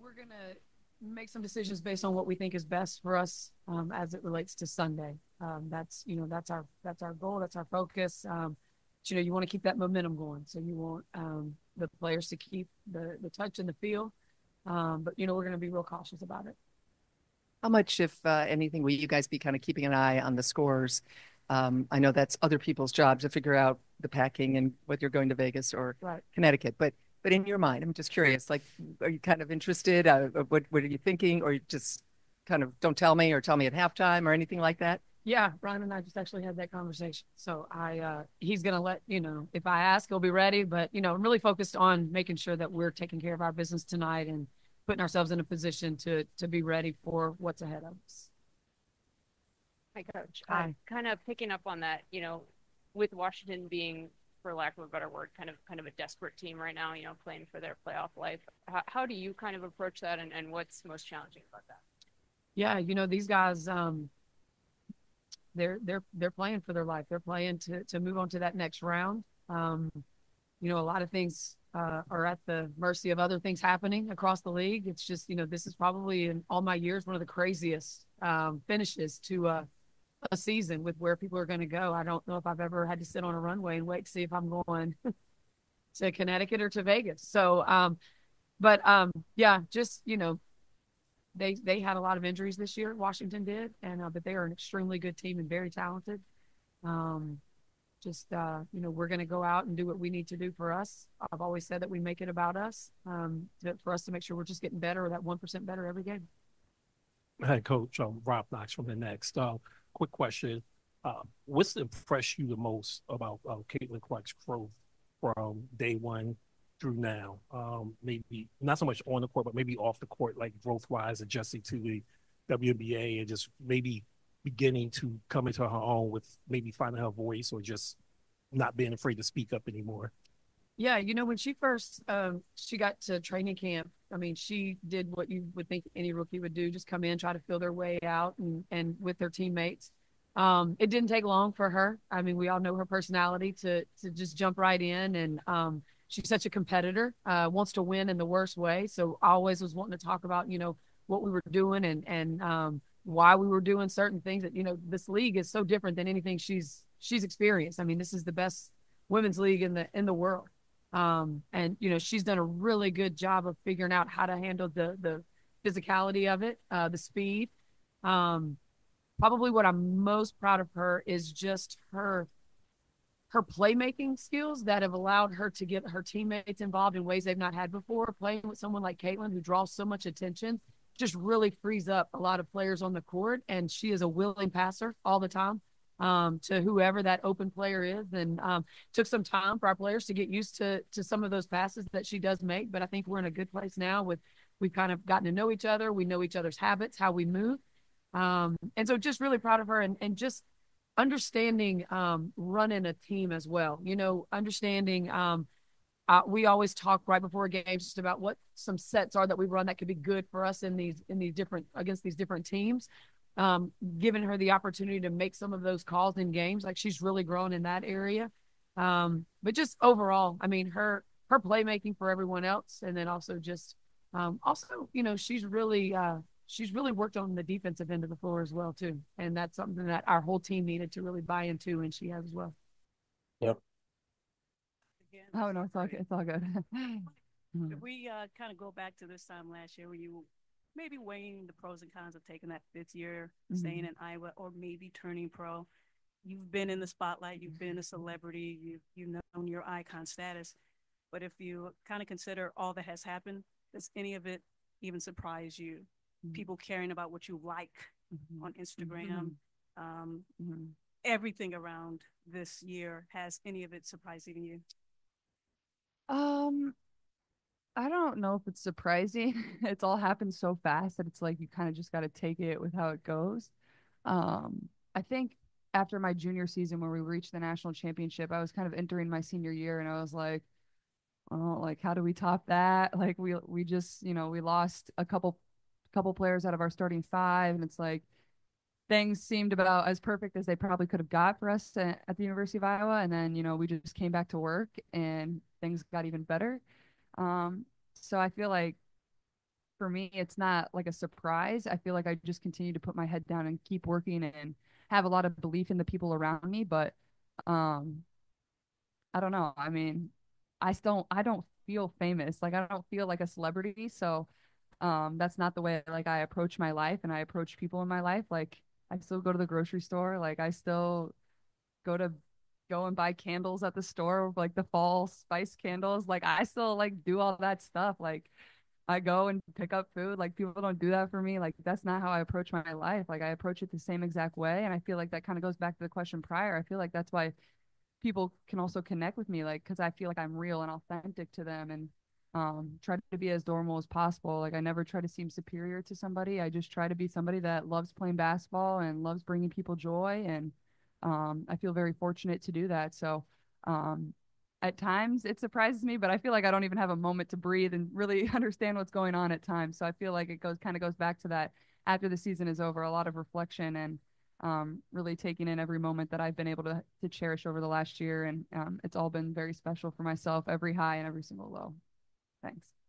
we're gonna make some decisions based on what we think is best for us as it relates to Sunday. That's that's our goal. That's our focus. But, you want to keep that momentum going. So you want the players to keep the touch and the feel. But we're going to be real cautious about it. How much, if anything, will you guys be kind of keeping an eye on the scores? I know that's other people's jobs to figure out the packing and whether you're going to Vegas or Right. Connecticut. But in your mind, I'm just curious, like, are you kind of interested? What are you thinking? Or you just kind of don't tell me or tell me at halftime or anything like that? Yeah, Brian and I just actually had that conversation. So he's gonna let if I ask, he'll be ready. But I'm really focused on making sure that we're taking care of our business tonight and putting ourselves in a position to be ready for what's ahead of us. Hi, Coach. Hi. Kind of picking up on that, with Washington being, for lack of a better word, kind of a desperate team right now, playing for their playoff life. How do you kind of approach that, and what's most challenging about that? Yeah, these guys, they're playing for their life. They're playing to move on to that next round. A lot of things are at the mercy of other things happening across the league. It's just, this is probably in all my years one of the craziest finishes to a season with where people are going to go. I don't know if I've ever had to sit on a runway and wait to see if I'm going to Connecticut or to Vegas. So, yeah, just they had a lot of injuries this year. Washington did, and but they are an extremely good team and very talented. Um, just we're going to go out and do what we need to do for us. I've always said that we make it about us for us to make sure we're just getting better or that 1% better every game. Head coach Rob Knox from the Next. Quick question: what's impressed you the most about Caitlin Clark's growth from day one through now? Maybe not so much on the court, but maybe off the court, like growth wise, adjusting to the WNBA, and just maybe beginning to come into her own with maybe finding her voice or just not being afraid to speak up anymore. Yeah, when she first she got to training camp, I mean, she did what you would think any rookie would do, just come in, try to feel their way out and with their teammates. It didn't take long for her. I mean, we all know her personality to just jump right in and she's such a competitor, wants to win in the worst way. So I always was wanting to talk about, what we were doing and why we were doing certain things that, this league is so different than anything she's experienced. I mean, this is the best women's league in the world. And she's done a really good job of figuring out how to handle the physicality of it, the speed. Um, Probably what I'm most proud of her is just her playmaking skills that have allowed her to get her teammates involved in ways they've not had before. Playing with someone like Caitlin, who draws so much attention, just really frees up a lot of players on the court. And she is a willing passer all the time to whoever that open player is. And took some time for our players to get used to some of those passes that she does make. But I think we're in a good place now with we've kind of gotten to know each other. We know each other's habits, how we move. And so just really proud of her and just understanding running a team as well. Understanding we always talk right before games just about what some sets are that we run that could be good for us in these different against these different teams. Giving her the opportunity to make some of those calls in games, like she's really grown in that area. But just overall, I mean, her playmaking for everyone else, and then also just also, she's really worked on the defensive end of the floor as well too, and that's something that our whole team needed to really buy into, and she has as well. Yep. Again, Oh no, it's all good. if we kind of go back to this time last year, where you maybe weighing the pros and cons of taking that fifth year, staying in Iowa, or maybe turning pro, you've been in the spotlight, you've been a celebrity, you've known your icon status. But if you kind of consider all that has happened, does any of it even surprise you? People caring about what you like on Instagram, everything around this year, has any of it surprised even you? Um, I don't know if it's surprising. It's all happened so fast that it's like you kind of just got to take it with how it goes. I think after my junior season when we reached the national championship, I was kind of entering my senior year and I was like, oh, like how do we top that? Like we just, we lost a couple players out of our starting five and it's like things seemed about as perfect as they probably could have got for us at the University of Iowa and then, we just came back to work and things got even better. So I feel like for me, it's not like a surprise. I feel like I just continue to put my head down and keep working and have a lot of belief in the people around me. But um, I don't know. I mean, I don't feel famous. Like I don't feel like a celebrity. So that's not the way like I approach my life and I approach people in my life. Like I still go to the grocery store. Like I still go to go and buy candles at the store, like the fall spice candles. Like I still like do all that stuff. Like I go and pick up food. Like people don't do that for me. Like that's not how I approach my life. Like I approach it the same exact way. And I feel like that kind of goes back to the question prior. I feel like that's why people can also connect with me, like, because I feel like I'm real and authentic to them and try to be as normal as possible. Like, I never try to seem superior to somebody. I just try to be somebody that loves playing basketball and loves bringing people joy. And I feel very fortunate to do that. So, um, at times it surprises me, but I feel like I don't even have a moment to breathe and really understand what's going on at times. So I feel like it goes back to that after the season is over, a lot of reflection and really taking in every moment that I've been able to cherish over the last year. And it's all been very special for myself, every high and every single low. Thanks.